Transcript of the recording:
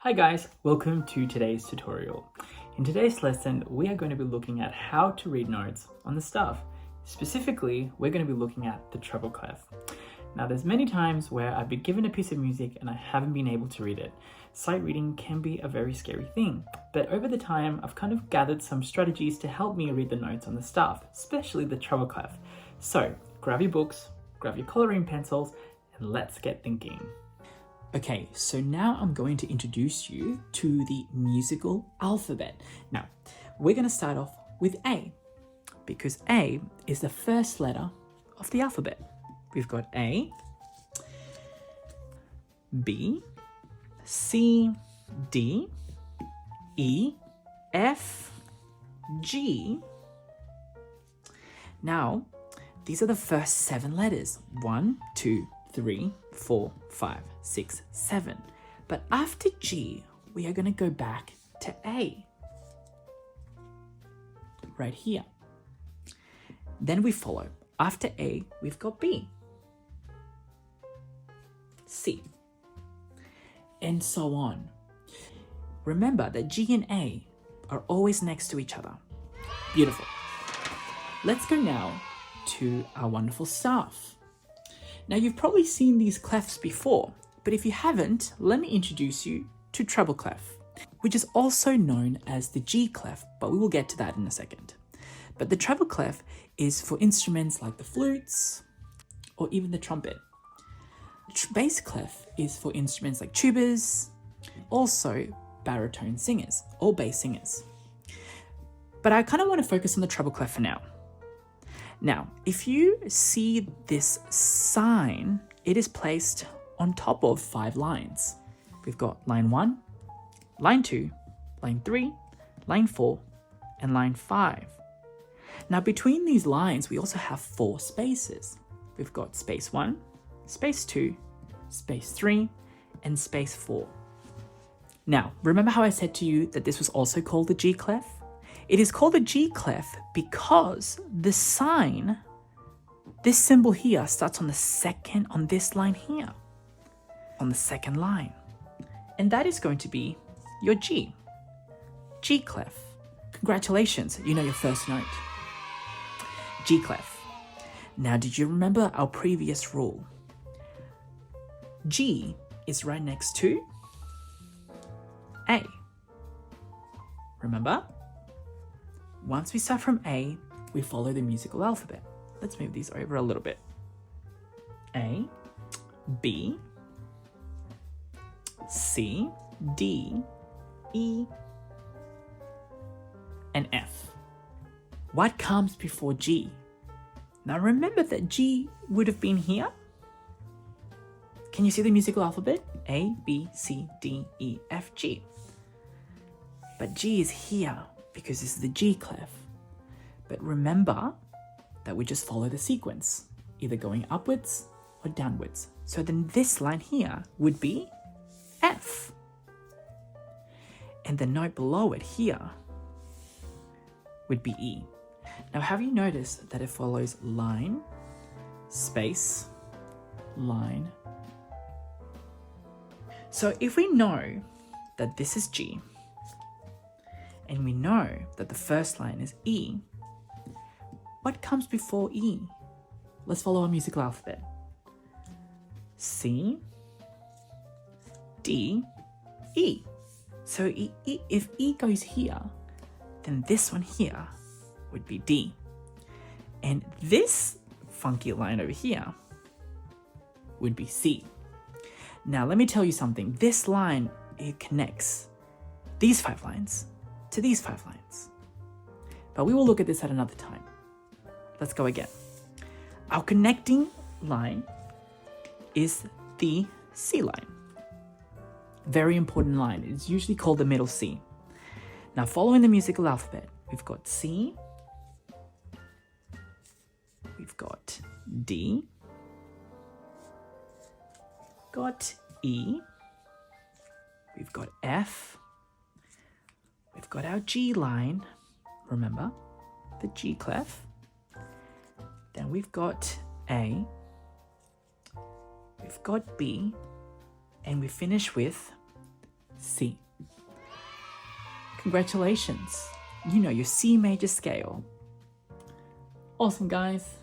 Hi guys, welcome to today's tutorial. In today's lesson, we are going to be looking at how to read notes on the staff. Specifically, we're going to be looking at the treble clef. Now there's many times where I've been given a piece of music and I haven't been able to read it. Sight reading can be a very scary thing, but over the time, I've kind of gathered some strategies to help me read the notes on the staff, especially the treble clef. So grab your books, grab your coloring pencils, and let's get thinking. Okay, so now I'm going to introduce you to the musical alphabet. Now, we're going to start off with A, because A is the first letter of the alphabet. We've got A, B, C, D, E, F, G. Now, these are the first 7 letters. 1, 2, 3, 4, 5, 6, 7. But after G, we are going to go back to A. Right here. Then we follow. After A, we've got B. C. And so on. Remember that G and A are always next to each other. Beautiful. Let's go now to our wonderful staff. Now you've probably seen these clefs before, but if you haven't, let me introduce you to treble clef, which is also known as the G clef, but we will get to that in a second. But the treble clef is for instruments like the flutes or even the trumpet. Bass clef is for instruments like tubas, also baritone singers or bass singers. But I kind of want to focus on the treble clef for now. Now, if you see this sign, it is placed on top of 5 lines. We've got line 1, line 2, line 3, line 4, and line 5. Now, between these lines, we also have 4 spaces. We've got space 1, space 2, space 3, and space 4. Now, remember how I said to you that this was also called the G clef? It is called the G clef because the sign, this symbol here, starts on this line here, on the second line. And that is going to be your G. G clef. Congratulations, you know your first note. G clef. Now, did you remember our previous rule? G is right next to A. Remember? Once we start from A, we follow the musical alphabet. Let's move these over a little bit. A, B, C, D, E, and F. What comes before G? Now remember that G would have been here. Can you see the musical alphabet? A, B, C, D, E, F, G. But G is here because this is the G clef. But remember that we just follow the sequence, either going upwards or downwards. So then this line here would be F. And the note below it here would be E. Now have you noticed that it follows line, space, line? So if we know that this is G, and we know that the first line is E, what comes before E? Let's follow our musical alphabet. C, D, E. So if E goes here, then this one here would be D. And this funky line over here would be C. Now let me tell you something. This line, it connects these 5 lines to these 5 lines. But we will look at this at another time. Let's go again. Our connecting line is the C line. Very important line. It's usually called the middle C. Now following the musical alphabet, we've got C, we've got D, got E, we've got F, we've got our G line, remember, the G clef. Then we've got A, we've got B, and we finish with C. Congratulations, you know your C major scale. Awesome, guys.